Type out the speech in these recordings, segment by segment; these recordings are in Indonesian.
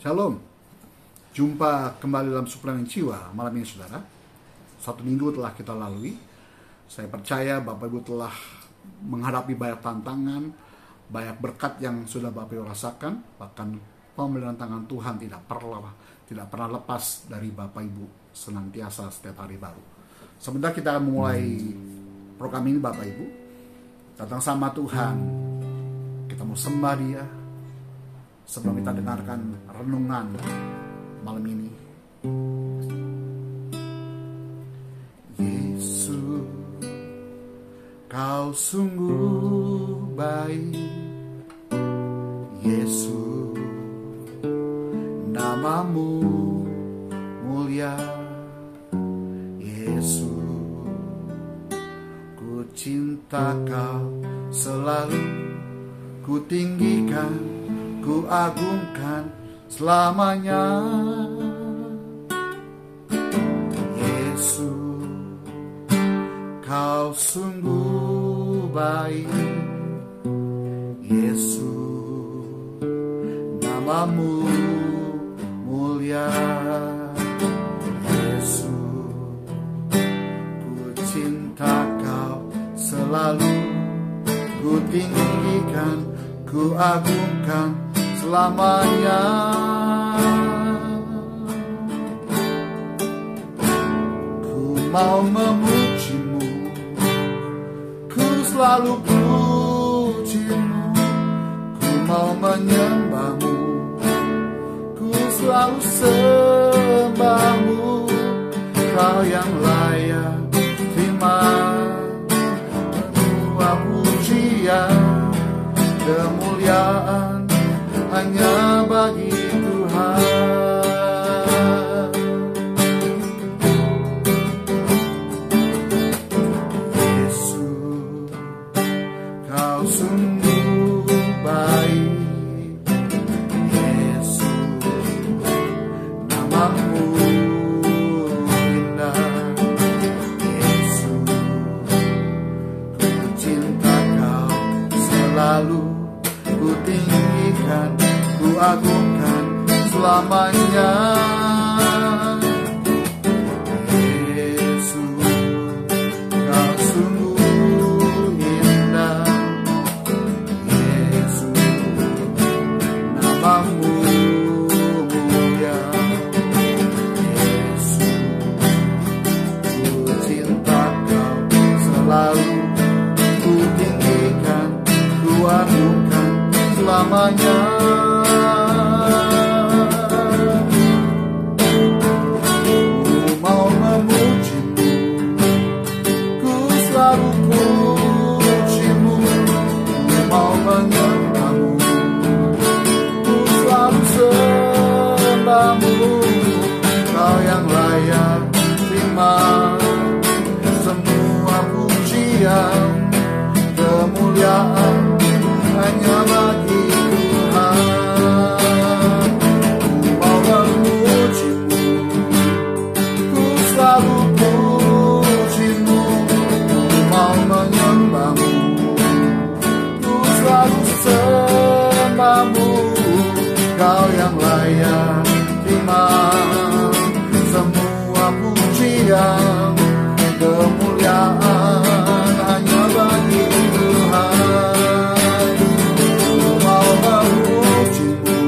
Shalom, jumpa kembali dalam suplemen jiwa malam ini saudara. 1 minggu telah kita lalui. Saya percaya Bapak Ibu telah menghadapi banyak tantangan, banyak berkat yang sudah Bapak Ibu rasakan. Bahkan pemeliharaan tangan Tuhan tidak pernah lepas dari Bapak Ibu, senantiasa setiap hari baru. Sebentar kita akan memulai program ini Bapak Ibu. Datang sama Tuhan, kita mau sembah Dia sebelum kita dengarkan renungan malam ini. Yesus, Kau sungguh baik. Yesus, namamu mulia. Yesus, ku cinta Kau selalu, ku tinggikan, ku agungkan selamanya. Yesus, Kau sungguh baik. Yesus, namamu mulia. Yesus, ku cinta Kau selalu, ku tinggikan, ku agungkan selamanya. Ku mau memujimu, ku selalu pujimu. Ku mau menyembahmu, ku selalu sembahmu. Kau yang layak terima semua pujian, kemuliaan hanya bagi Tuhan. Yesus, Kau sungguh baik. Yesus, namamu indah. Yesus, ku cinta Kau selalu, ku tinggikan, ku agungkan selamanya. Yesus, Kau sungguh indah. Yesus, namamu mulia. Yesus, ku cinta Kau selalu, ku tinggikan, ku agungkan selamanya. Ku mau memujimu, ku selalu pujimu. Ku mau menyembahmu, ku selalu sembahmu. Kau yang layak terima semua pujian, kemuliaan hanya bagi Tuhan. Ku mau memujimu, ku selalu pujimu. Ku mau menyembahmu, ku selalu sembahmu. Kau yang layak terima semua pujian, kemuliaan hanya bagi Tuhan. Ku mau memujimu,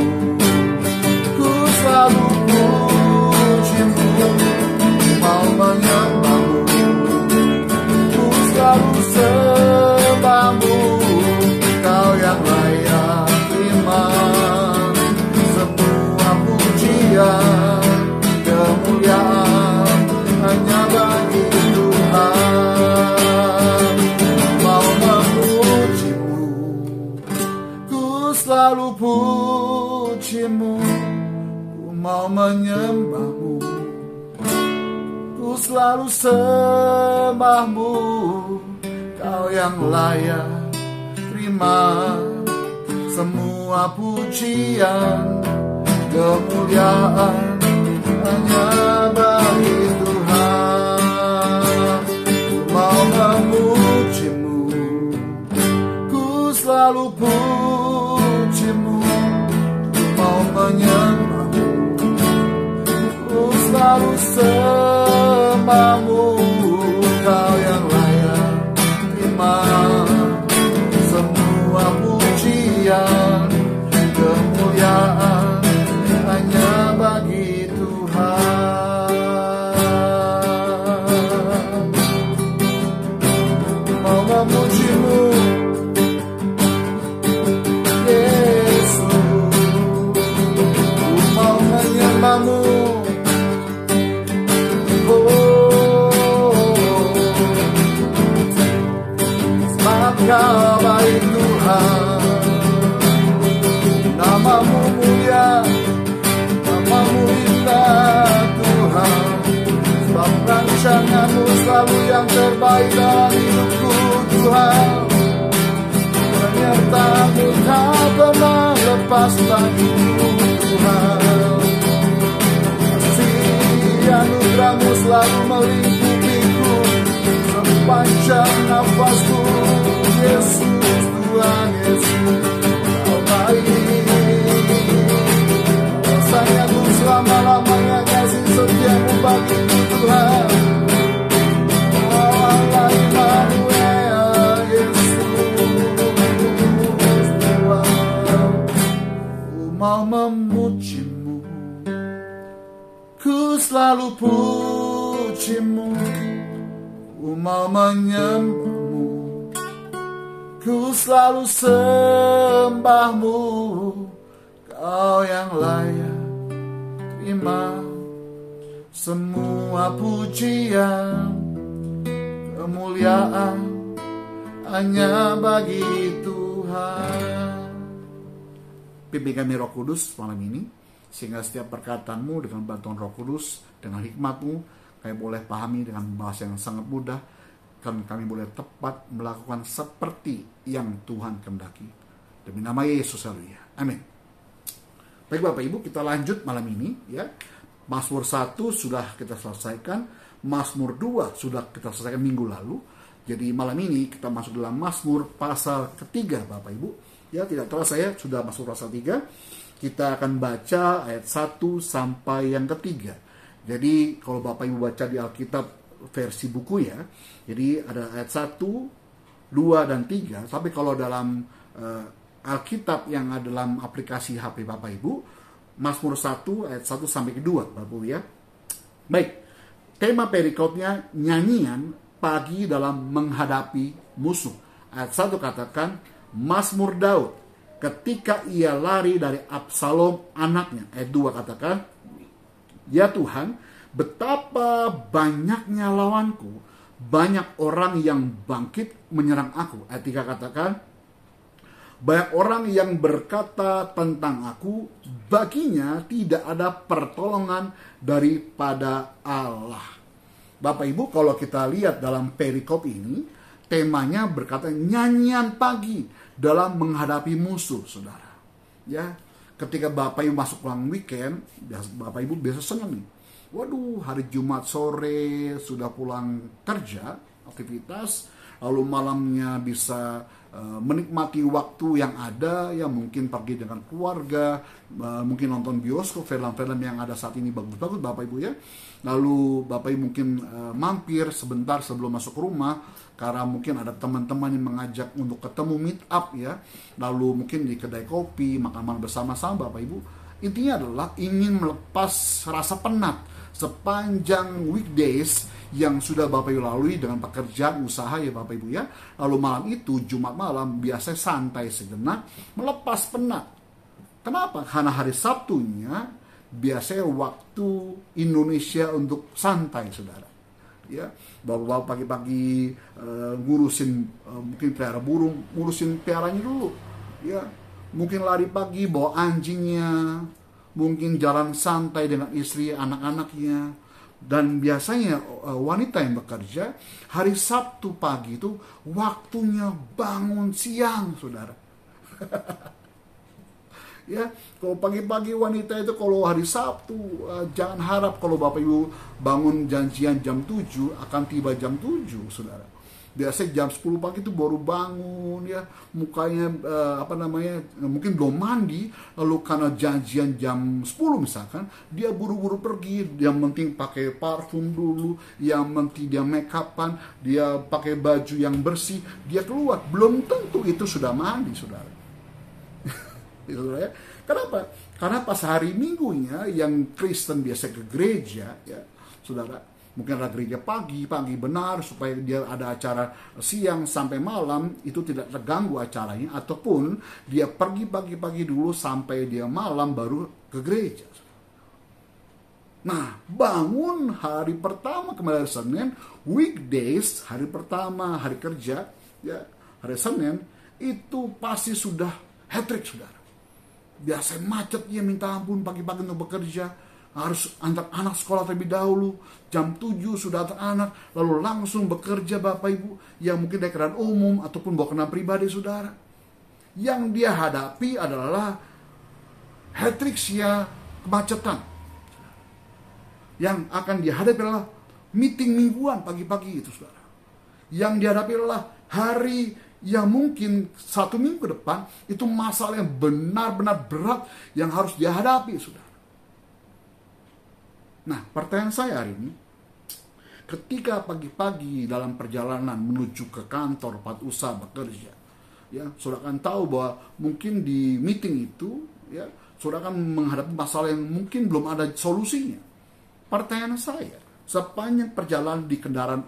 ku selalu pujimu. Ku mau menyembahmu, ku selalu sembahmu. Kau yang layak terima semua pujian, kemuliaan hanya bagi Tuhan. Mau memujimu, ku selalu pujimu. Ku mau menyembahmu, ku selalu sembahmu. Kau yang layak terima semua pujian, kemuliaan hanya bagi Tuhan. Ku mau memujimu, ku selalu pujimu. Ku mau menyembahmu, kesucian, kemuliaan hanya bagi Tuhan. Mau memuji-Mu Yesus, mau menyembah-Mu. Kau baik Tuhan, nama-Mu mulia, nama-Mu indah Tuhan. Sebab rancangan-Mu selalu yang terbaik dalam hidupku Tuhan. Penyertaan-Mu tak pernah lepas bagiku Tuhan. Kasih anugerah-Mu selalu melingkupiku sepanjang nafasku. Yesus, Tuhan Yesus, Kau baik. Rasanya Ku selama-lamanya kasih setia-Mu bagiku Tuhan. Allah Immanuel, Yesus Tuhan. Ku mau memuji-Mu, ku selalu puji-Mu. Ku mau menyembah-Mu, ku selalu sembah-Mu. Kau yang layak terima semua pujian, kemuliaan hanya bagi Tuhan. Pimpin kami Roh Kudus malam ini, sehingga setiap perkataan-Mu dengan bantuan Roh Kudus, dengan hikmat-Mu, kami boleh pahami dengan bahasa yang sangat mudah, dan kami boleh tepat melakukan seperti yang Tuhan kehendaki. Demi nama Yesus, haleluya. Amin. Baik Bapak Ibu, kita lanjut malam ini ya. Mazmur 1 sudah kita selesaikan, Mazmur 2 sudah kita selesaikan minggu lalu. Jadi malam ini kita masuk dalam Mazmur pasal ketiga Bapak Ibu. Ya, tidak terasa saya sudah masuk pasal 3. Kita akan baca ayat 1 sampai yang ketiga. Jadi kalau Bapak Ibu baca di Alkitab versi buku ya, jadi ada ayat 1, 2, dan 3. Tapi kalau dalam Alkitab yang ada dalam aplikasi HP Bapak Ibu, Mazmur 1 ayat 1 sampai 2 Bapak Ibu ya. Baik, tema perikopnya nyanyian pagi dalam menghadapi musuh. Ayat 1 katakan, Mazmur Daud ketika ia lari dari Absalom anaknya. Ayat 2 katakan, ya Tuhan, betapa banyaknya lawanku, banyak orang yang bangkit menyerang aku. Ayat 3 katakan, banyak orang yang berkata tentang aku, baginya tidak ada pertolongan daripada Allah. Bapak Ibu, kalau kita lihat dalam perikop ini, temanya berkata nyanyian pagi dalam menghadapi musuh, saudara. Ya, ketika Bapak Ibu masuk pulang weekend, Bapak Ibu biasa senang nih. Waduh, hari Jumat sore sudah pulang kerja, aktivitas, lalu malamnya bisa menikmati waktu yang ada, ya mungkin pergi dengan keluarga, mungkin nonton bioskop, film-film yang ada saat ini bagus-bagus Bapak Ibu ya. Lalu Bapak Ibu mungkin mampir sebentar sebelum masuk ke rumah, karena mungkin ada teman-teman yang mengajak untuk ketemu meet up ya. Lalu mungkin di kedai kopi, makan-makan bersama-sama Bapak Ibu. Intinya adalah ingin melepas rasa penat sepanjang weekdays yang sudah Bapak Ibu lalui dengan pekerjaan, usaha ya Bapak Ibu ya. Lalu malam itu, Jumat malam, biasanya santai sejenak, melepas penat. Kenapa? Karena hari Sabtunya biasanya waktu Indonesia untuk santai, saudara. Ya, bapak pagi-pagi ngurusin mungkin pelihara burung, ngurusin piaranya dulu. Ya, mungkin lari pagi bawa anjingnya, mungkin jalan santai dengan istri, anak-anaknya. Dan biasanya wanita yang bekerja hari Sabtu pagi itu waktunya bangun siang, saudara. Ya, kalau pagi-pagi wanita itu kalau hari Sabtu jangan harap kalau Bapak Ibu bangun janjian jam 7 akan tiba jam 7, saudara. Biasanya jam 10 pagi itu baru bangun ya, mukanya mungkin belum mandi, lalu karena janjian jam 10 misalkan, dia buru-buru pergi, yang penting pakai parfum dulu, yang penting dia make upan, dia pakai baju yang bersih, dia keluar, belum tentu itu sudah mandi, saudara. Gitu, ya. Kenapa? Karena pas hari Minggunya yang Kristen biasa ke gereja, ya, saudara, mungkin ada gereja pagi benar supaya dia ada acara siang sampai malam itu tidak terganggu acaranya, ataupun dia pergi pagi-pagi dulu sampai dia malam baru ke gereja. Nah, bangun hari pertama kemarin Senin, weekdays, hari pertama, hari kerja, ya, hari Senin, itu pasti sudah hat-trick, saudara. Biasa macet, ya minta ampun pagi-pagi untuk bekerja, harus antar anak sekolah terlebih dahulu, jam 7 sudah antar anak, lalu langsung bekerja Bapak Ibu, yang mungkin dari kendaraan umum ataupun bawa kendaraan pribadi saudara. Yang dia hadapi adalah hat-trick, ya, kemacetan. Yang akan dihadapi adalah meeting mingguan pagi-pagi itu, saudara. Yang dihadapi adalah hari yang mungkin 1 minggu ke depan itu masalah yang benar-benar berat yang harus dihadapi, saudara. Nah, pertanyaan saya hari ini, ketika pagi-pagi dalam perjalanan menuju ke kantor, tempat usaha, bekerja, ya, saudara akan tahu bahwa mungkin di meeting itu, ya, saudara akan menghadapi masalah yang mungkin belum ada solusinya. Pertanyaan saya, sepanjang perjalanan di kendaraan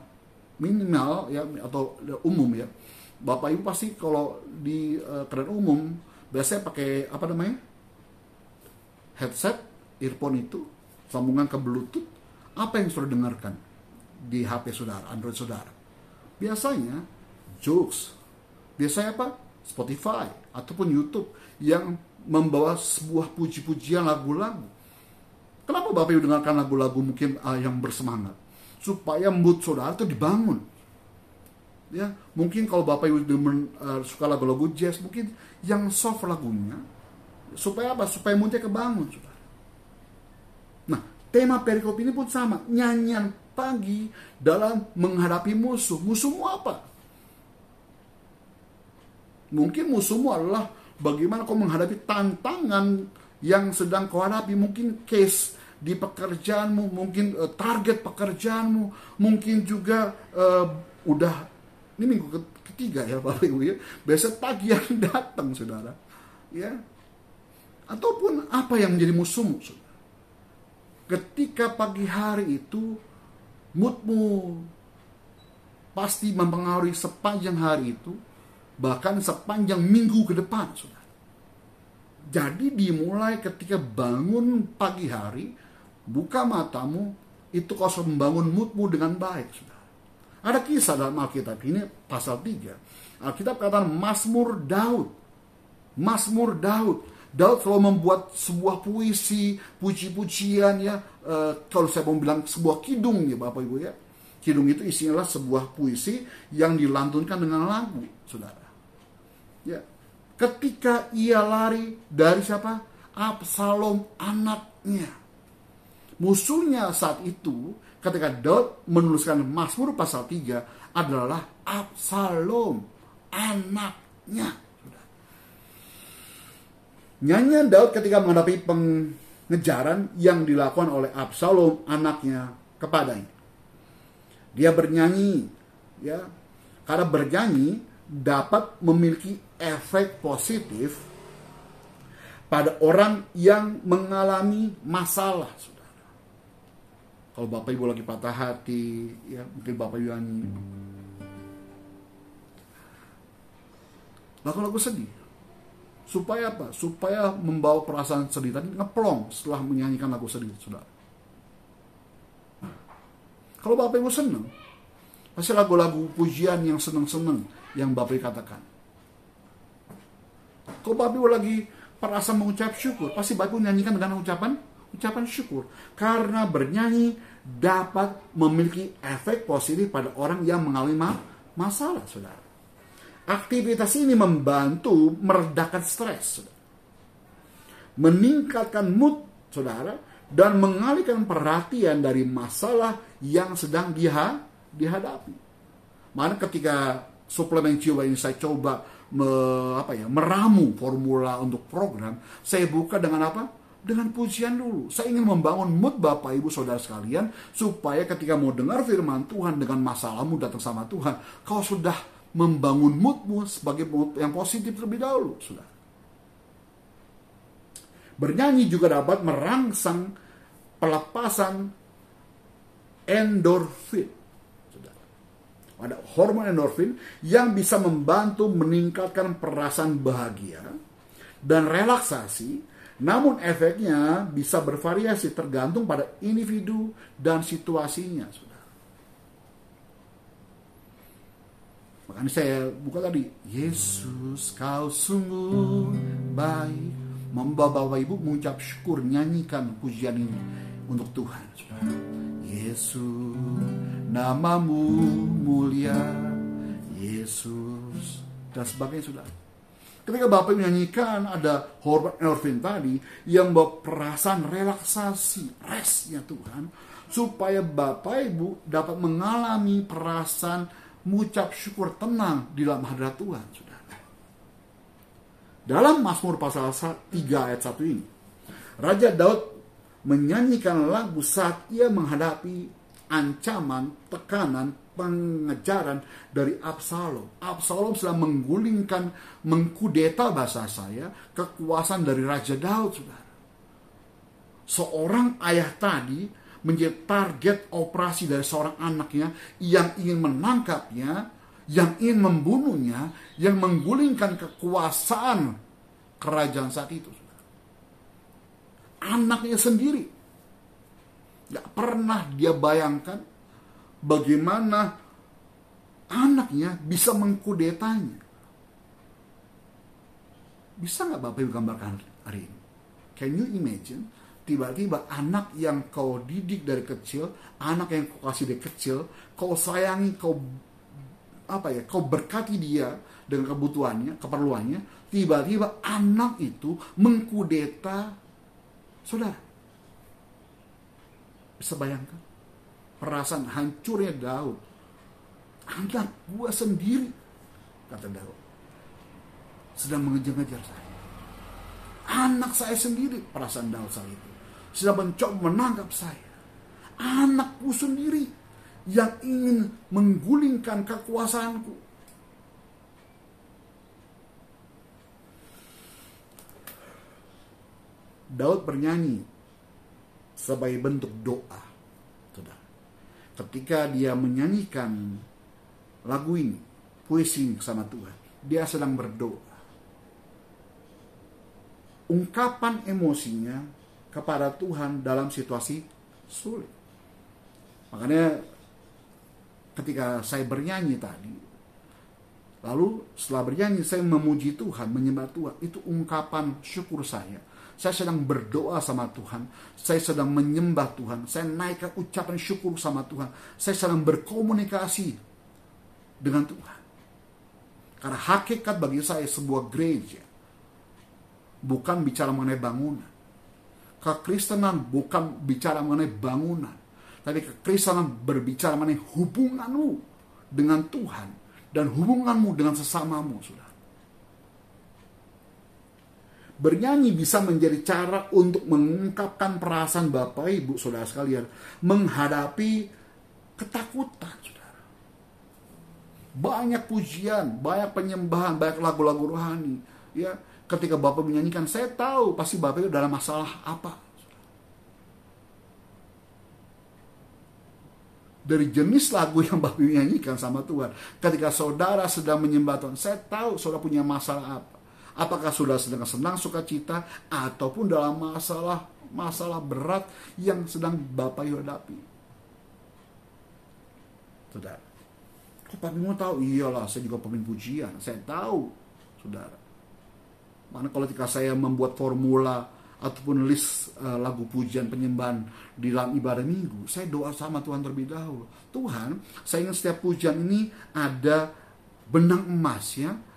minimal, ya, atau umum, ya, Bapak Ibu pasti kalau di kendaraan umum biasanya pakai apa namanya, headset, earphone itu, sambungan ke Bluetooth. Apa yang saudara dengarkan di HP saudara, Android saudara? Biasanya jokes, biasanya apa? Spotify ataupun YouTube yang membawa sebuah puji-pujian lagu-lagu. Kenapa Bapak Ibu dengarkan lagu-lagu mungkin yang bersemangat? Supaya mood saudara itu dibangun. Ya, mungkin kalau Bapak Ibu suka lagu-lagu jazz, mungkin yang soft lagunya. Supaya apa? Supaya moodnya kebangun, saudara. Nah, tema perikop ini pun sama. Nyanyian pagi dalam menghadapi musuh. Musuhmu apa? Mungkin musuhmu adalah bagaimana kau menghadapi tantangan yang sedang kau hadapi, mungkin case di pekerjaanmu, mungkin target pekerjaanmu, mungkin juga udah ini minggu ketiga ya Bapak Ibu ya, biasa tagihan datang saudara, ya, ataupun apa yang menjadi musuhmu, saudara. Ketika pagi hari itu moodmu pasti mempengaruhi sepanjang hari itu, bahkan sepanjang minggu ke depan, saudara. Jadi dimulai ketika bangun pagi hari, buka matamu, itu kau harus membangun moodmu dengan baik, saudara. Ada kisah dalam Alkitab, ini pasal 3. Alkitab katakan Mazmur Daud. Mazmur Daud. Daud selalu membuat sebuah puisi, puji-pujian, ya. Kalau saya mau bilang sebuah kidung ya Bapak Ibu ya. Kidung itu isinya adalah sebuah puisi yang dilantunkan dengan lagu, saudara. Ya. Ketika ia lari dari siapa? Absalom anaknya. Musuhnya saat itu ketika Daud menuliskan Mazmur pasal 3 adalah Absalom anaknya. Nyanyian Daud ketika menghadapi pengejaran yang dilakukan oleh Absalom anaknya kepadanya. Dia bernyanyi, ya. Karena bernyanyi dapat memiliki efek positif pada orang yang mengalami masalah, saudara. Kalau Bapak Ibu lagi patah hati, ya mungkin Bapak Ibu nyanyi lagu-lagu sedih. Supaya apa? Supaya membawa perasaan sedih tadi ngeplong setelah menyanyikan lagu sedih, saudara. Kalau Bapak Ibu senang, pasti lagu-lagu pujian yang senang-senang yang Bapak Ibu katakan. Kalau Bapak Ibu lagi perasaan mengucap syukur, pasti Bapak Ibu nyanyikan dengan ucapan syukur. Karena bernyanyi dapat memiliki efek positif pada orang yang mengalami masalah, saudara. Aktivitas ini membantu meredakan stres, saudara. Meningkatkan mood, saudara, dan mengalihkan perhatian dari masalah yang sedang dihadapi. Mana ketika suplemen jiwa ini saya coba meramu formula untuk program, saya buka dengan apa? Dengan pujian dulu. Saya ingin membangun mood Bapak Ibu Saudara sekalian, supaya ketika mau dengar firman Tuhan dengan masalahmu datang sama Tuhan, kau sudah membangun moodmu sebagai mood yang positif terlebih dahulu, saudara. Bernyanyi juga dapat merangsang pelepasan endorfin. Ada hormon endorfin yang bisa membantu meningkatkan perasaan bahagia dan relaksasi, namun efeknya bisa bervariasi tergantung pada individu dan situasinya. Makanya saya buka tadi, Yesus kau sungguh baik. Membawa Bapak Ibu mengucap syukur, nyanyikan pujian ini untuk Tuhan. Yesus, namamu mulia, Yesus, dan sebagainya, saudara. Ketika Bapak menyanyikan, ada hormon endorfin tadi yang membawa perasaan relaksasi, restnya Tuhan, supaya Bapak Ibu dapat mengalami perasaan mengucap syukur, tenang di dalam hadirat Tuhan, saudara. Dalam Mazmur pasal 3 ayat 1 ini, Raja Daud menyanyikan lagu saat ia menghadapi ancaman, tekanan, pengejaran dari Absalom. Absalom sedang menggulingkan, mengkudeta bahasa saya, kekuasaan dari Raja Daud, saudara. Seorang ayah tadi menjadi target operasi dari seorang anaknya yang ingin menangkapnya, yang ingin membunuhnya, yang menggulingkan kekuasaan kerajaan saat itu. Anaknya sendiri. Gak pernah dia bayangkan bagaimana anaknya bisa mengkudetanya. Bisa gak Bapak Ibu gambarkan hari ini? Can you imagine? Tiba-tiba anak yang kau didik dari kecil, anak yang kau kasih dari kecil, kau sayangi, kau berkati dia dengan kebutuhannya, keperluannya, tiba-tiba anak itu mengkudeta saudara. Bisa bayangkan perasaan hancurnya Daud. Anak gua sendiri, kata Daud, sedang mengejar-ngejar saya. Anak saya sendiri, perasaan Daud saat itu, sedang mencoba menangkap saya. Anakku sendiri yang ingin menggulingkan kekuasaanku. Daud bernyanyi sebagai bentuk doa. Ketika dia menyanyikan lagu ini, puisi ini sama Tuhan, dia sedang berdoa. Ungkapan emosinya kepada Tuhan dalam situasi sulit. Makanya ketika saya bernyanyi tadi, lalu setelah bernyanyi saya memuji Tuhan, menyembah Tuhan, itu ungkapan syukur saya. Saya sedang berdoa sama Tuhan, saya sedang menyembah Tuhan, saya naikkan ucapan syukur sama Tuhan, saya sedang berkomunikasi dengan Tuhan. Karena hakikat bagi saya sebuah gereja bukan bicara mengenai bangunan. Kekristenan bukan bicara mengenai bangunan, tapi kekristenan berbicara mengenai hubunganmu dengan Tuhan dan hubunganmu dengan sesamamu, saudara. Bernyanyi bisa menjadi cara untuk mengungkapkan perasaan Bapak Ibu, saudara sekalian, menghadapi ketakutan, saudara. Banyak pujian, banyak penyembahan, banyak lagu-lagu rohani. Ya, ketika Bapak menyanyikan, saya tahu pasti Bapak Ibu dalam masalah apa. Dari jenis lagu yang Bapak Ibu nyanyikan sama Tuhan, ketika saudara sedang menyembah Tuhan, saya tahu saudara punya masalah apa. Apakah sudah sedang senang, sukacita, ataupun dalam masalah berat yang sedang Bapak Ibu hadapi. Saudara, kok Bapak Ibu tahu? Iyalah, saya juga pemimpin pujian. Saya tahu, saudara. Mana kalau ketika saya membuat formula ataupun list lagu pujian penyembahan di dalam ibadah minggu, saya doa sama Tuhan terlebih dahulu. Tuhan, saya ingin setiap pujian ini ada benang emasnya,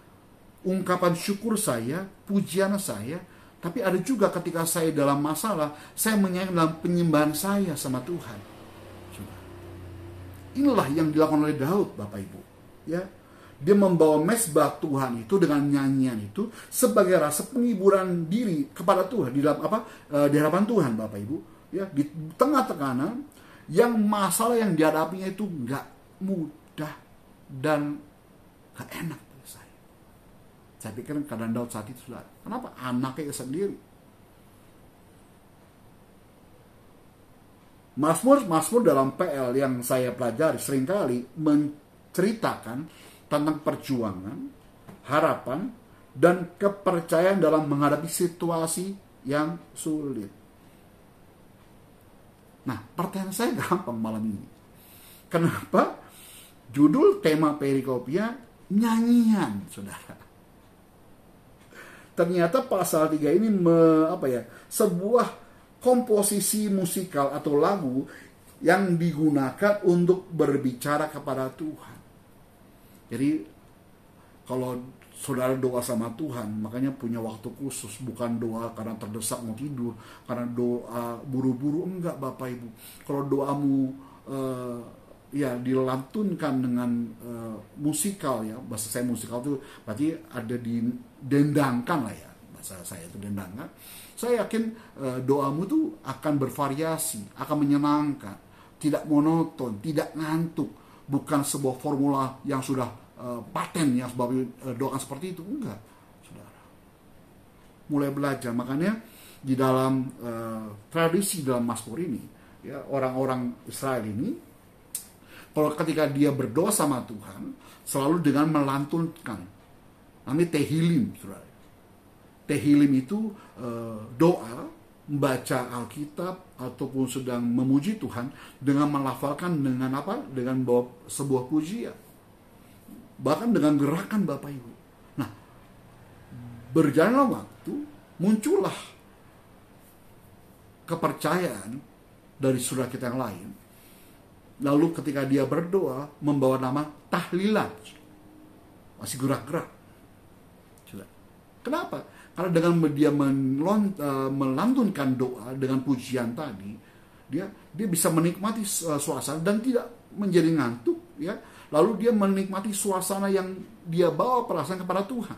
ungkapan syukur saya, pujian saya, tapi ada juga ketika saya dalam masalah, saya menyanyikan dalam penyembahan saya sama Tuhan. Inilah yang dilakukan oleh Daud, Bapak Ibu. Ya, dia membawa mezbah Tuhan itu dengan nyanyian itu sebagai rasa penghiburan diri kepada Tuhan di dalam di hadapan Tuhan, Bapak Ibu. Ya, di tengah tekanan yang masalah yang dihadapinya itu nggak mudah dan nggak enak. Saya pikir keadaan Daud saat itu, saudara. Kenapa? Anaknya sendiri. Mazmur dalam PL yang saya pelajari seringkali menceritakan tentang perjuangan, harapan, dan kepercayaan dalam menghadapi situasi yang sulit. Nah, pertanyaan saya gampang malam ini. Kenapa judul tema perikopnya nyanyian, saudara? Ternyata pasal 3 ini sebuah komposisi musikal atau lagu yang digunakan untuk berbicara kepada Tuhan. Jadi kalau saudara doa sama Tuhan, makanya punya waktu khusus, bukan doa karena terdesak mau tidur, karena doa buru-buru, enggak Bapak Ibu. Kalau doamu dilantunkan dengan musikal, ya, bahasa saya musikal itu berarti ada didendangkan lah ya, bahasa saya itu dendangkan. Saya yakin doamu tuh akan bervariasi, akan menyenangkan, tidak monoton, tidak ngantuk, bukan sebuah formula yang sudah paten yang sebab doa seperti itu, enggak, saudara. Mulai belajar, makanya di dalam tradisi dalam Mazmur ini, ya, orang-orang Israel ini, kalau ketika dia berdoa sama Tuhan, selalu dengan melantunkan, namanya Tehillim, saudara. Tehillim itu doa, membaca Alkitab ataupun sedang memuji Tuhan dengan melafalkan dengan apa? Dengan sebuah pujian. Bahkan dengan gerakan Bapak Ibu. Nah, berjalanlah waktu, muncullah kepercayaan dari saudara kita yang lain. Lalu ketika dia berdoa, membawa nama tahlilan. Masih gerak-gerak. Kenapa? Karena dengan dia melantunkan doa dengan pujian tadi, dia bisa menikmati suasana dan tidak menjadi ngantuk, ya. Lalu dia menikmati suasana yang dia bawa perasaan kepada Tuhan.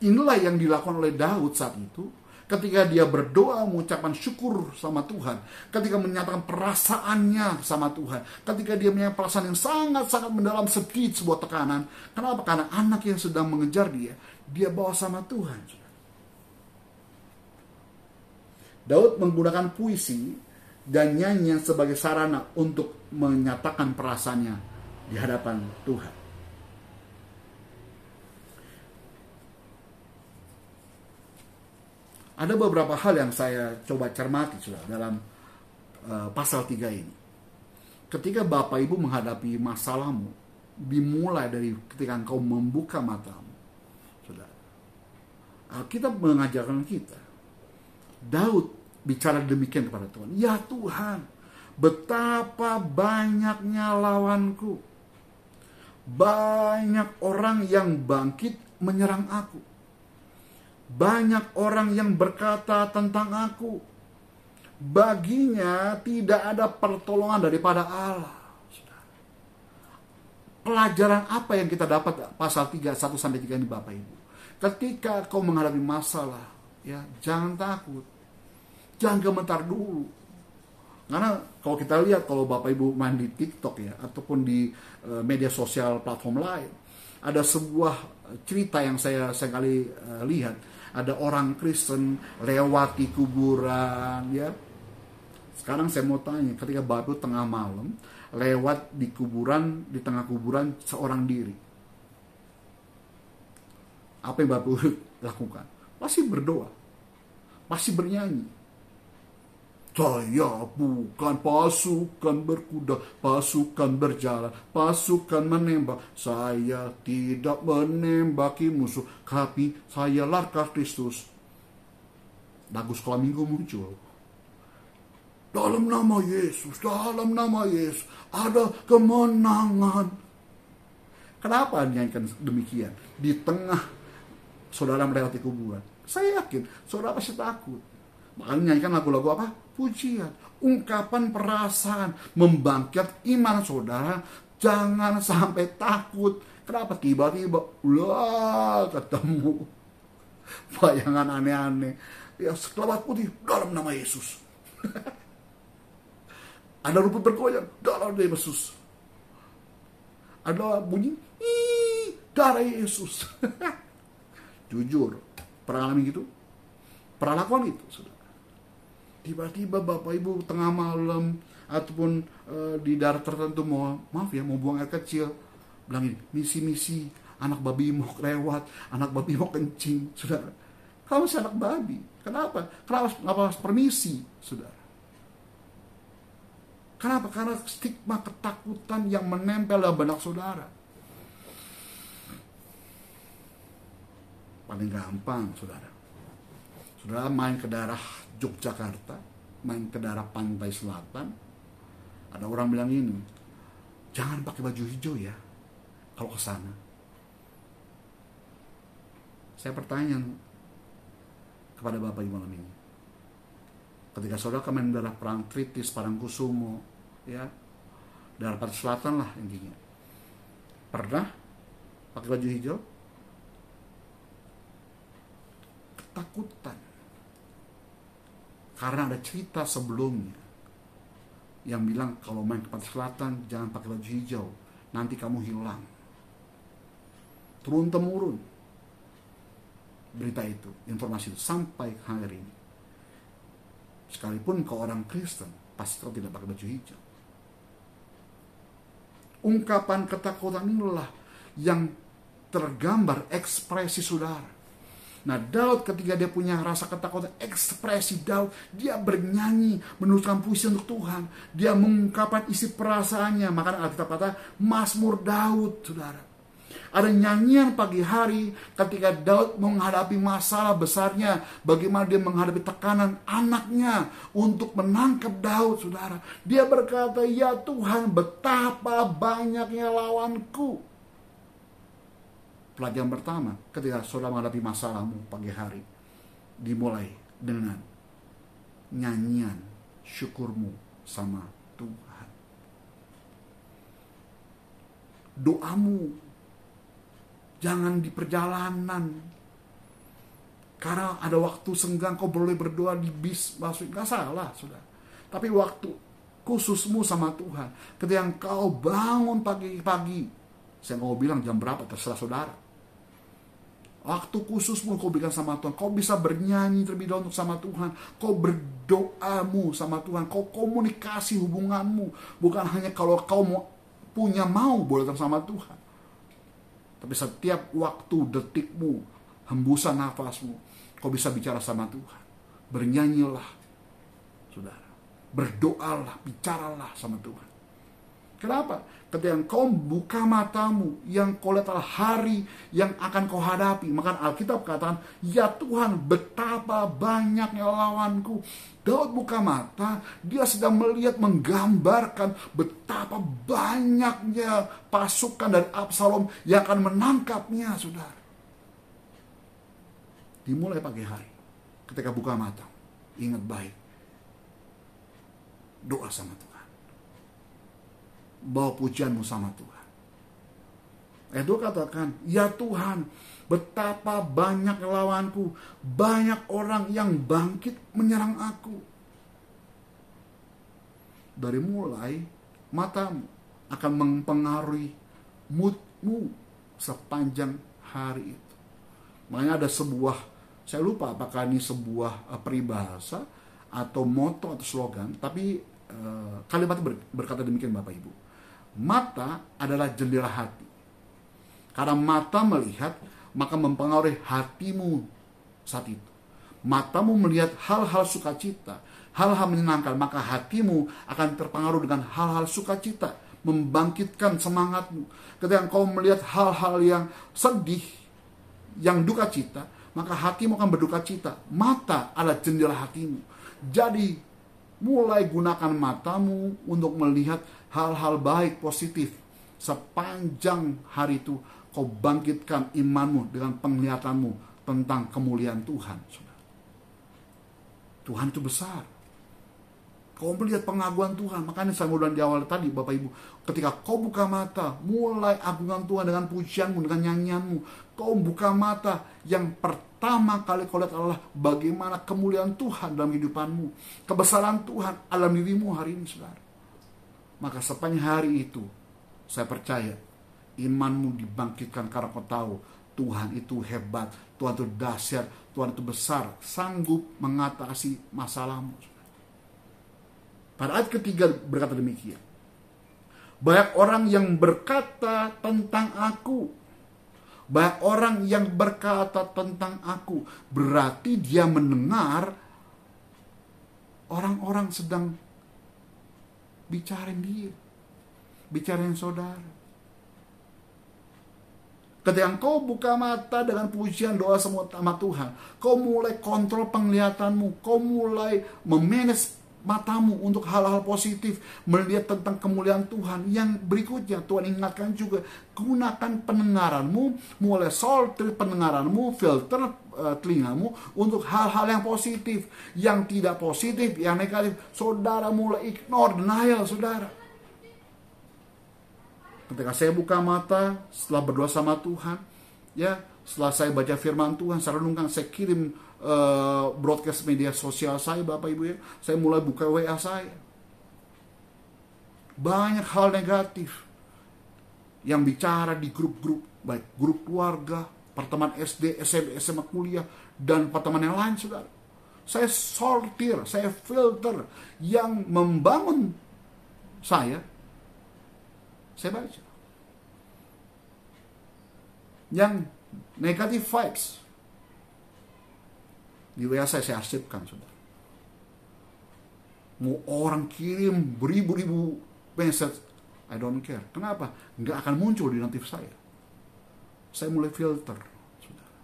Inilah yang dilakukan oleh Daud saat itu, ketika dia berdoa mengucapkan syukur sama Tuhan, ketika menyatakan perasaannya sama Tuhan, ketika dia punya perasaan yang sangat-sangat mendalam, sedikit sebuah tekanan. Kenapa? Karena anak yang sedang mengejar dia bawa sama Tuhan. Daud menggunakan puisi dan nyanyian sebagai sarana untuk menyatakan perasaannya di hadapan Tuhan. Ada beberapa hal yang saya coba cermati dalam pasal 3 ini. Ketika Bapak Ibu menghadapi masalahmu, dimulai dari ketika engkau membuka matamu. Alkitab mengajarkan kita, Daud bicara demikian kepada Tuhan. Ya Tuhan, betapa banyaknya lawanku. Banyak orang yang bangkit menyerang aku. Banyak orang yang berkata tentang aku. Baginya tidak ada pertolongan daripada Allah. Pelajaran apa yang kita dapat pasal 3, 1-3 ini Bapak Ibu? Ketika kau menghadapi masalah, ya, jangan takut. Jangan gemetar dulu. Karena kalau kita lihat, kalau Bapak Ibu main di TikTok, ya, ataupun di media sosial platform lain, ada sebuah cerita yang saya kali lihat. Ada orang Kristen lewati kuburan, ya. Sekarang saya mau tanya, ketika Bapak Ibu tengah malam lewat di kuburan, di tengah kuburan seorang diri, apa yang Bapak Ibu lakukan? Pasti berdoa, pasti bernyanyi. Saya bukan pasukan berkuda, pasukan berjalan, pasukan menembak. Saya tidak menembaki musuh, tapi saya larkas Kristus. Lagu sekolah minggu muncul. Dalam nama Yesus, dalam nama Yesus, ada kemenangan. Kenapa nyanyikan demikian? Di tengah saudara melewati kuburan. Saya yakin saudara pasti takut. Makanya nyanyikan lagu-lagu apa? Pujian, ungkapan perasaan, membangkit iman saudara. Jangan sampai takut. Kenapa? Tiba-tiba ketemu bayangan aneh-aneh. Ya, sekelebat putih dalam nama Yesus. Ada rumput bergoyang dalam nama Yesus. Ada bunyi darah Yesus. Jujur, pernah alami gitu? Pernah lakukan itu, saudara? Tiba-tiba Bapak Ibu tengah malam ataupun di daerah tertentu mau buang air kecil, bilang ini, misi anak babi mau lewat, anak babi mau kencing, saudara. Kamu si anak babi, kenapa harus permisi, saudara? Kenapa? Karena stigma ketakutan yang menempel dalam benak saudara. Paling gampang, saudara main ke daerah Yogyakarta, main ke daerah pantai selatan, ada orang bilang ini, jangan pakai baju hijau ya kalau ke sana. Saya bertanya kepada Bapak Ibu malam ini, ketika saudara main daerah Parangtritis, Parangkusumo, ya, daerah pantai selatan lah intinya, pernah pakai baju hijau? Ketakutan karena ada cerita sebelumnya yang bilang kalau main ke pantai selatan jangan pakai baju hijau, nanti kamu hilang. Turun temurun berita itu, informasi itu sampai hari ini. Sekalipun kau orang Kristen, pasti kau tidak pakai baju hijau. Ungkapan ketakutan inilah yang tergambar ekspresi saudara. Nah, Daud ketika dia punya rasa ketakutan, ekspresi Daud, dia bernyanyi, menuliskan puisi untuk Tuhan. Dia mengungkapkan isi perasaannya. Makanya Alkitab kata, Mazmur Daud, saudara. Ada nyanyian pagi hari ketika Daud menghadapi masalah besarnya. Bagaimana dia menghadapi tekanan anaknya untuk menangkap Daud, saudara. Dia berkata, ya Tuhan, betapa banyaknya lawanku. Pelajaran pertama, ketika saudara menghadapi masalahmu pagi hari, dimulai dengan nyanyian syukurmu sama Tuhan. Doamu jangan di perjalanan, karena ada waktu senggang kau boleh berdoa di bis, maksud gak salah, saudara. Tapi waktu khususmu sama Tuhan, ketika kau bangun pagi-pagi, saya mau bilang jam berapa terserah saudara. Waktu khususmu kau berikan sama Tuhan. Kau bisa bernyanyi terlebih dahulu sama Tuhan. Kau berdoamu sama Tuhan. Kau komunikasi hubunganmu. Bukan hanya kalau kau mau boleh datang sama Tuhan. Tapi setiap waktu, detikmu, hembusan nafasmu, kau bisa bicara sama Tuhan. Bernyanyilah, saudara. Berdoalah, bicaralah sama Tuhan. Kenapa? Ketika kau buka matamu, yang kau lihat adalah hari yang akan kau hadapi. Maka Alkitab katakan, ya Tuhan, betapa banyaknya lawanku. Daud buka mata, dia sedang melihat, menggambarkan betapa banyaknya pasukan dari Absalom yang akan menangkapnya, saudara. Dimulai pagi hari, ketika buka mata, ingat baik, doa sama Tuhan. Bawa pujianmu sama Tuhan. Ayat 2 katakan, ya Tuhan, betapa banyak lawanku, banyak orang yang bangkit menyerang aku. Dari mulai matamu akan mempengaruhi moodmu sepanjang hari itu. Makanya ada sebuah, saya lupa apakah ini sebuah peribahasa atau moto atau slogan, tapi kalimat berkata demikian Bapak Ibu. Mata adalah jendela hati. Karena mata melihat, maka mempengaruhi hatimu saat itu. Matamu melihat hal-hal sukacita, hal-hal menyenangkan, maka hatimu akan terpengaruh dengan hal-hal sukacita, membangkitkan semangatmu. Ketika kau melihat hal-hal yang sedih, yang duka cita, maka hatimu akan berduka cita. Mata adalah jendela hatimu. Jadi, mulai gunakan matamu untuk melihat hal-hal baik, positif. Sepanjang hari itu, kau bangkitkan imanmu dengan penglihatanmu tentang kemuliaan Tuhan. Tuhan itu besar. Kau melihat pengaguan Tuhan. Makanya saya bilang di awal tadi, Bapak Ibu, ketika kau buka mata, mulai agungan Tuhan dengan pujianmu, dengan nyanyianmu. Kau buka mata, yang pertama kali kau lihat adalah bagaimana kemuliaan Tuhan dalam kehidupanmu. Kebesaran Tuhan dalam dirimu hari ini, saudara. Maka sepanjang hari itu, saya percaya, imanmu dibangkitkan karena kau tahu Tuhan itu hebat, Tuhan itu dahsyat, Tuhan itu besar, sanggup mengatasi masalahmu. Pada ayat ketiga berkata demikian. Banyak orang yang berkata tentang aku. Banyak orang yang berkata tentang aku. Berarti dia mendengar orang-orang sedang bicarain dia. Bicarain saudara. Ketika engkau buka mata dengan pujian doa sama Tuhan, kau mulai kontrol penglihatanmu, kau mulai memanage matamu untuk hal-hal positif, melihat tentang kemuliaan Tuhan. Yang berikutnya Tuhan ingatkan juga, gunakan pendengaranmu, mulai sortir pendengaranmu, filter telingamu untuk hal-hal yang positif. Yang tidak positif, yang negatif, saudara mulai ignore, denial, saudara. Ketika saya buka mata setelah berdoa sama Tuhan, ya, setelah saya baca firman Tuhan, saya renungkan, saya kirim broadcast media sosial saya, Bapak Ibu ya, saya mulai buka WA saya. Banyak hal negatif yang bicara di grup-grup, baik grup keluarga, pertemanan SD, SMP, SMA, kuliah, dan pertemanan yang lain, saudara. Saya sortir, saya filter yang membangun saya baca. Yang negative vibes di WA saya arsipkan, saudara. Mau orang kirim beribu-ribu message, I don't care. Kenapa? Nggak akan muncul di notif saya. Saya mulai filter, saudara.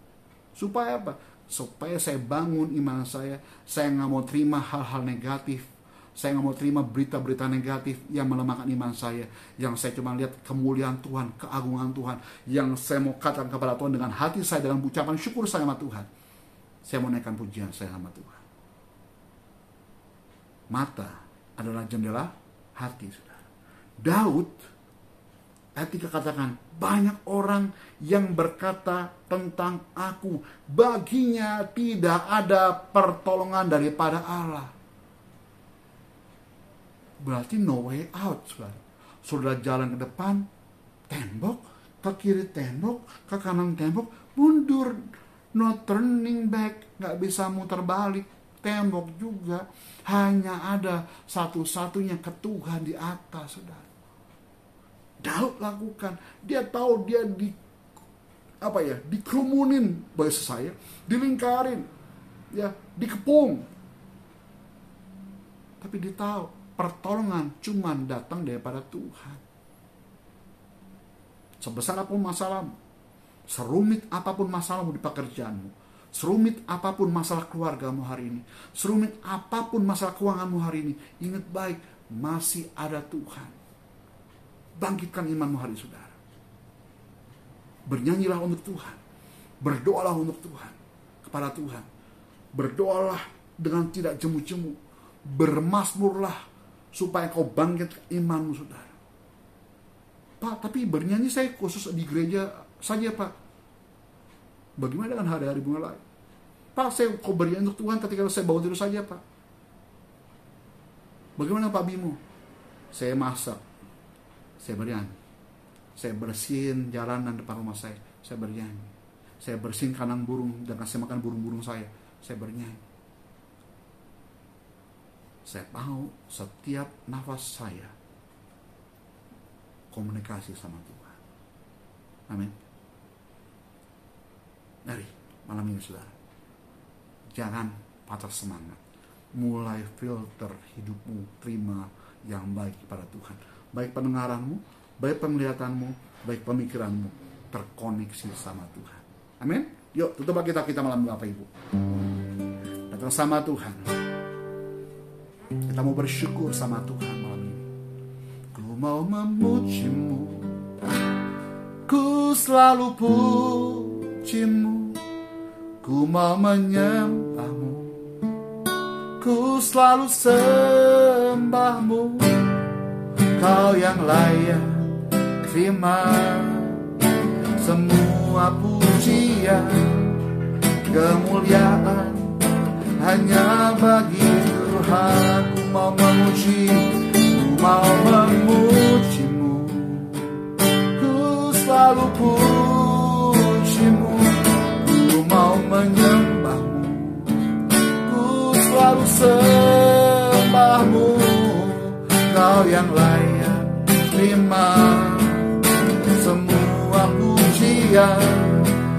Supaya apa? Supaya saya bangun iman saya nggak mau terima hal-hal negatif. Saya nggak mau terima berita-berita negatif yang melemahkan iman saya. Yang saya cuma lihat kemuliaan Tuhan, keagungan Tuhan. Yang saya mau katakan kepada Tuhan dengan hati saya, dengan ucapan syukur saya sama Tuhan. Saya mau naikkan pujian saya sama Tuhan. Mata adalah jendela hati, saudara. Daud, ayat 3 katakan, banyak orang yang berkata tentang aku, baginya tidak ada pertolongan daripada Allah. Berarti no way out, saudara. Saudara jalan ke depan, tembok, ke kiri tembok, ke kanan tembok, mundur. No turning back, gak bisa muter balik. Tembok juga, hanya ada satu-satunya ketuhan di atas, saudara. Daud lakukan. Dia tahu dia dikerumunin bahasa saya, dilingkarin, ya, dikepung. Tapi dia tahu pertolongan cuma datang daripada Tuhan. Sebesar apapun masalahmu, serumit apapun masalahmu di pekerjaanmu, serumit apapun masalah keluargamu hari ini, serumit apapun masalah keuanganmu hari ini, ingat baik, masih ada Tuhan. Bangkitkan imanmu hari saudara. Bernyanyilah untuk Tuhan. Berdoalah untuk Tuhan. Kepada Tuhan. Berdoalah dengan tidak jemu-jemu. Bermazmurlah supaya kau bangkit imanmu, saudara. Pak, tapi bernyanyi saya khusus di gereja saja, Pak. Bagaimana dengan hari-hari bunga lain? Pak, saya kau bernyanyi untuk Tuhan ketika saya bangun tidur saja, Pak. Bagaimana Pak Bimo? Saya masak, saya bernyanyi. Saya bersihin jalanan depan rumah saya bernyanyi. Saya bersihin kandang burung dan kasih makan burung-burung saya bernyanyi. Saya tahu setiap nafas saya komunikasi sama Tuhan. Amin. Mari malam ini saudara, jangan patah semangat. Mulai filter hidupmu, terima yang baik kepada Tuhan. Baik pendengaranmu, baik penglihatanmu, baik pemikiranmu terkoneksi sama Tuhan. Amin. Yuk tutup kita malam Bapak Ibu. Datang sama Tuhan. Kita mau bersyukur sama Tuhan malam ini. Ku mau memujimu, ku selalu pujimu, ku mau menyembahmu, ku selalu sembahmu. Kau yang layak terima semua pujian, kemuliaan hanya bagi Tuhan. Ku mau memuji, ku mau memujimu, ku selalu pujimu, ku mau menyembahmu, ku selalu sembahmu. Kau yang layak terima semua pujian,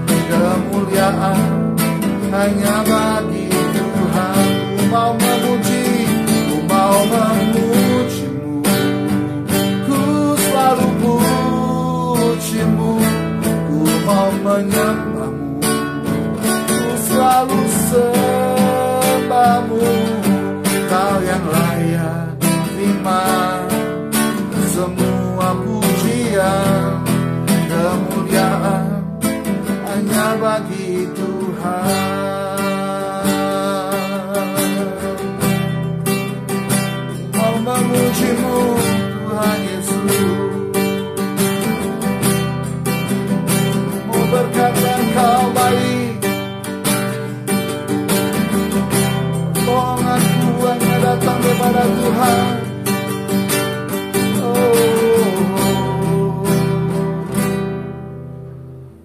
kemuliaan hanya bagi Tuhan. Ku mau memuji, ku mau memujimu, ku selalu pujimu, ku mau menyembahmu, ku selalu sembahmu. Kau yang layak terima semua pujian, kemuliaan hanya bagi Tuhan. Mau memujimu Tuhan Yesus, mau berkata Kau baik. Bohonganku hanya datang daripada Tuhan.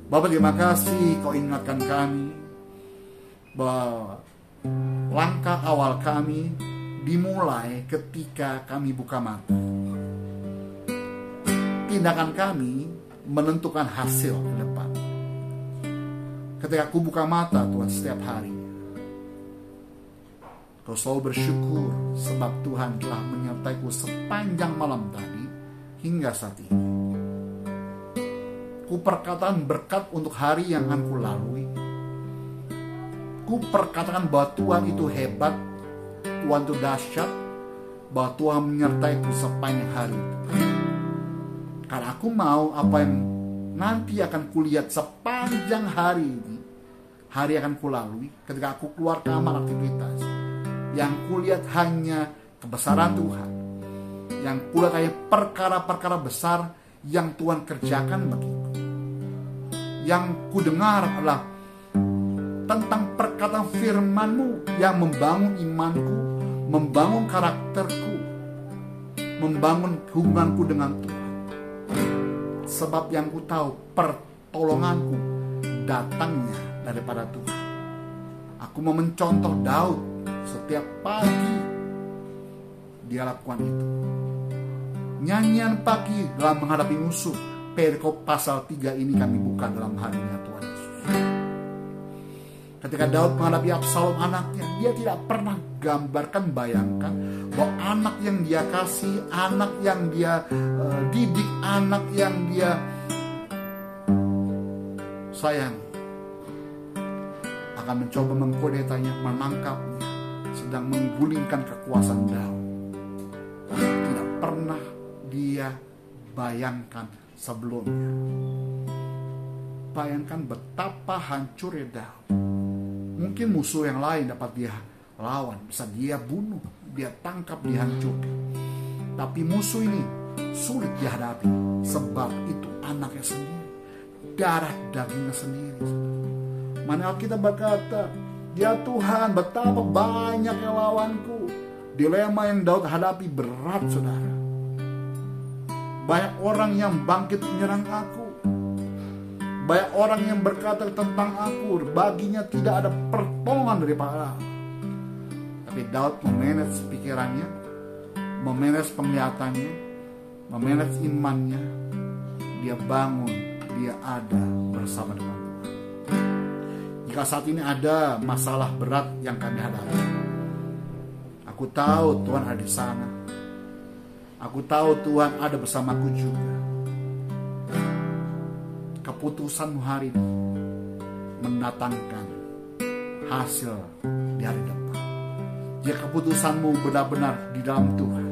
Bapak, terima kasih Kau ingatkan kami bahwa langkah awal kami dimulai ketika kami buka mata. Tindakan kami menentukan hasil ke depan. Ketika aku buka mata Tuhan setiap hari, Kau selalu bersyukur sebab Tuhan telah menyertaiku sepanjang malam tadi hingga saat ini. Ku perkatakan berkat untuk hari yang akan ku lalui. Ku perkatakan bahwa Tuhan itu hebat, Tuhan itu dahsyat, bahwa Tuhan menyertaiku sepanjang hari itu. Karena aku mau apa yang nanti akan kulihat sepanjang hari ini, hari akan ku lalui ketika aku keluar kamar aktivitas. Yang kulihat hanya kebesaran Tuhan, yang kulihat hanya perkara-perkara besar yang Tuhan kerjakan bagiku. Yang ku dengar adalah tentang perkataan firman-Mu yang membangun imanku, membangun karakterku, membangun hubunganku dengan Tuhan. Sebab yang ku tahu pertolonganku datangnya daripada Tuhan. Aku mau mencontoh Daud. Setiap pagi dia lakukan itu. Nyanyian pagi dalam menghadapi musuh. Perikop pasal 3 ini kami buka dalam harinya Tuhan Yesus. Ketika Daud menghadapi Absalom anaknya, dia tidak pernah bayangkan bahwa anak yang dia kasih, anak yang dia didik, anak yang dia sayang akan mencoba mengkodetanya, menangkapnya, sedang menggulingkan kekuasaan Daud. Tidak pernah dia bayangkan sebelumnya. Bayangkan betapa hancurnya Daud. Mungkin musuh yang lain dapat dia lawan, bisa dia bunuh, dia tangkap, dihancurkan. Tapi musuh ini sulit dihadapi, sebab itu anaknya sendiri, darah dagingnya sendiri. Mana kita berkata, ya Tuhan, betapa banyaknya lawanku. Dilema yang Daud hadapi berat, saudara. Banyak orang yang bangkit menyerang aku. Banyak orang yang berkata tentang aku, baginya tidak ada pertolongan daripada Allah. Tapi Daud memanage pikirannya, memanage penglihatannya, memanage imannya. Dia bangun, dia ada bersama dengan Tuhan. Jika saat ini ada masalah berat yang kami hadapi, aku tahu Tuhan ada di sana. Aku tahu Tuhan ada bersamaku juga. Keputusanmu hari ini mendatangkan hasil di hari depan. Jika keputusanmu benar-benar di dalam Tuhan,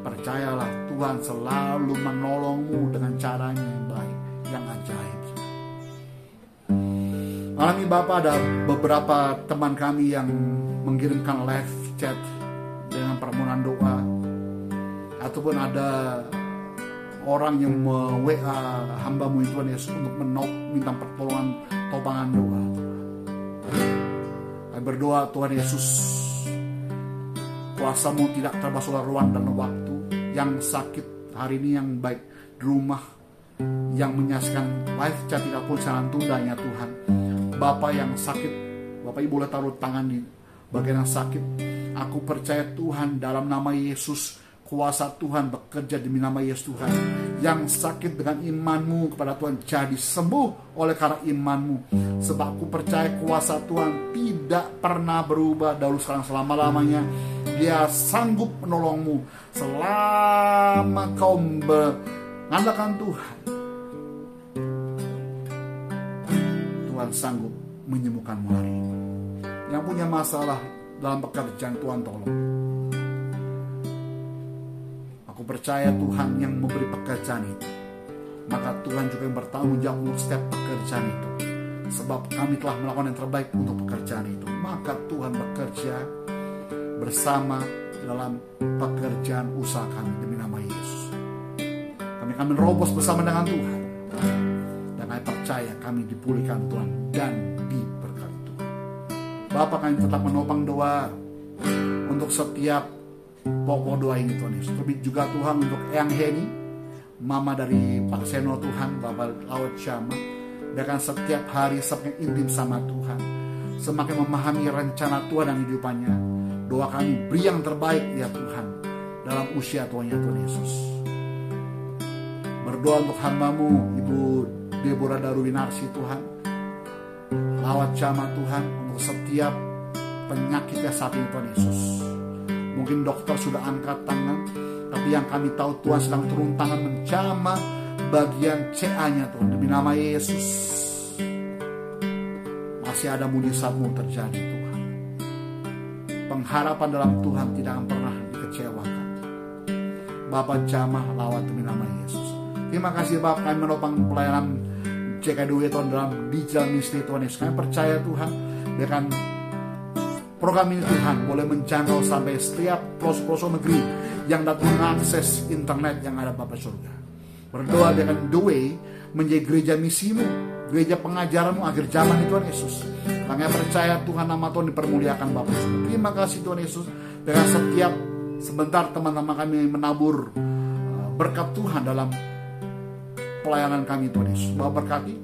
percayalah Tuhan selalu menolongmu dengan caranya yang baik, yang ajaib. Malam ini Bapak, ada beberapa teman kami yang mengirimkan live chat dengan permohonan doa, ataupun ada orang yang WA hamba-Mu Tuhan Yesus untuk minta pertolongan topangan doa. Kami berdoa Tuhan Yesus, kuasa-Mu tidak terbatas oleh ruang dan waktu. Yang sakit hari ini, yang baik di rumah, yang menyaksikan live chat tidak pun jangan tundanya Tuhan. Bapak yang sakit, Bapak Ibu boleh taruh tangan di bagian yang sakit. Aku percaya Tuhan, dalam nama Yesus, kuasa Tuhan bekerja demi nama Yesus Tuhan. Yang sakit dengan imanmu kepada Tuhan jadi sembuh oleh karena imanmu. Sebab aku percaya kuasa Tuhan tidak pernah berubah dahulu sekarang selama-lamanya. Dia sanggup menolongmu selama kau mengandalkan Tuhan. Tuhan sanggup menyembuhkanmu hari ini. Yang punya masalah dalam pekerjaan, Tuhan tolong. Aku percaya Tuhan yang memberi pekerjaan itu, maka Tuhan juga yang bertanggung jawab untuk setiap pekerjaan itu. Sebab kami telah melakukan yang terbaik untuk pekerjaan itu, maka Tuhan bekerja bersama dalam pekerjaan usaha kami demi nama Yesus. Kami akan menerobos bersama dengan Tuhan, dan kami percaya kami dipulihkan Tuhan dan diberkati Tuhan. Bapa, kami tetap menopang doa untuk setiap pokok doa ini Tuhan Yesus. Terlebih juga Tuhan untuk Eyang Heni, mama dari Pak Seno Tuhan, Bapak Laut Syama. Biarkan setiap hari semakin intim sama Tuhan, semakin memahami rencana Tuhan dan hidupannya. Doa kami, beri yang terbaik ya Tuhan dalam usia tuanya Tuhan Yesus. Berdoa untuk hamba-Mu Ibu Deborah Darwinarsi Tuhan, Lawat Syama Tuhan, untuk setiap penyakitnya saat ini Tuhan Yesus. Mungkin dokter sudah angkat tangan, tapi yang kami tahu Tuhan sedang turun tangan menjamah bagian CA-nya Tuhan. Demi nama Yesus, masih ada mujizat-Mu terjadi Tuhan. Pengharapan dalam Tuhan tidak akan pernah dikecewakan. Bapak jamah lawat demi nama Yesus. Terima kasih Bapak, kami menopang pelayanan JKDW Tuhan dalam digital ministry Tuhan Yesus. Kami percaya Tuhan, biarkan program ini Tuhan boleh menjangkau sampai setiap pelosok-pelosok negeri yang dapat mengakses internet yang ada Bapa surga. Berdoa dengan The Way menjadi gereja misimu, gereja pengajaranmu akhir zaman itu Tuhan Yesus. Kami percaya Tuhan, nama Tuhan dipermuliakan Bapa surga. Terima kasih Tuhan Yesus. Dengan setiap sebentar teman-teman kami menabur berkat Tuhan dalam pelayanan kami Tuhan Yesus. Bapak berkati,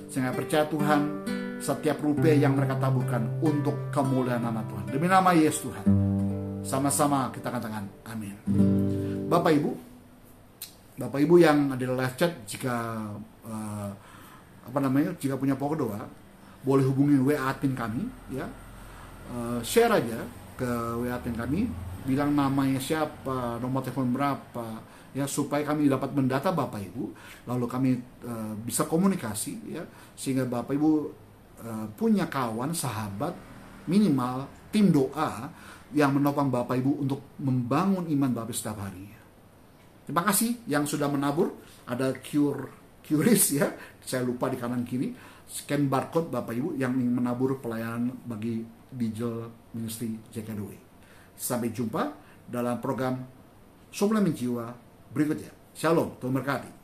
sehingga percaya Tuhan setiap rupiah yang mereka taburkan untuk kemuliaan nama Tuhan. Demi nama Yesus Tuhan. Sama-sama kita katakan amin. Bapak Ibu yang ada di live chat, jika jika punya pokok doa, boleh hubungi WA admin kami ya. Share aja ke WA admin kami, bilang namanya siapa, nomor telepon berapa ya, supaya kami dapat mendata Bapak Ibu, lalu kami bisa komunikasi ya, sehingga Bapak Ibu punya kawan, sahabat, minimal tim doa yang menopang Bapak Ibu untuk membangun iman Bapak setiap hari. Terima kasih yang sudah menabur. Ada QRIS ya, saya lupa di kanan kiri, scan barcode Bapak Ibu yang ingin menabur pelayanan bagi digital ministry JKDW. Sampai jumpa dalam program Suplemen Jiwa berikutnya. Shalom, Tuhan berkati.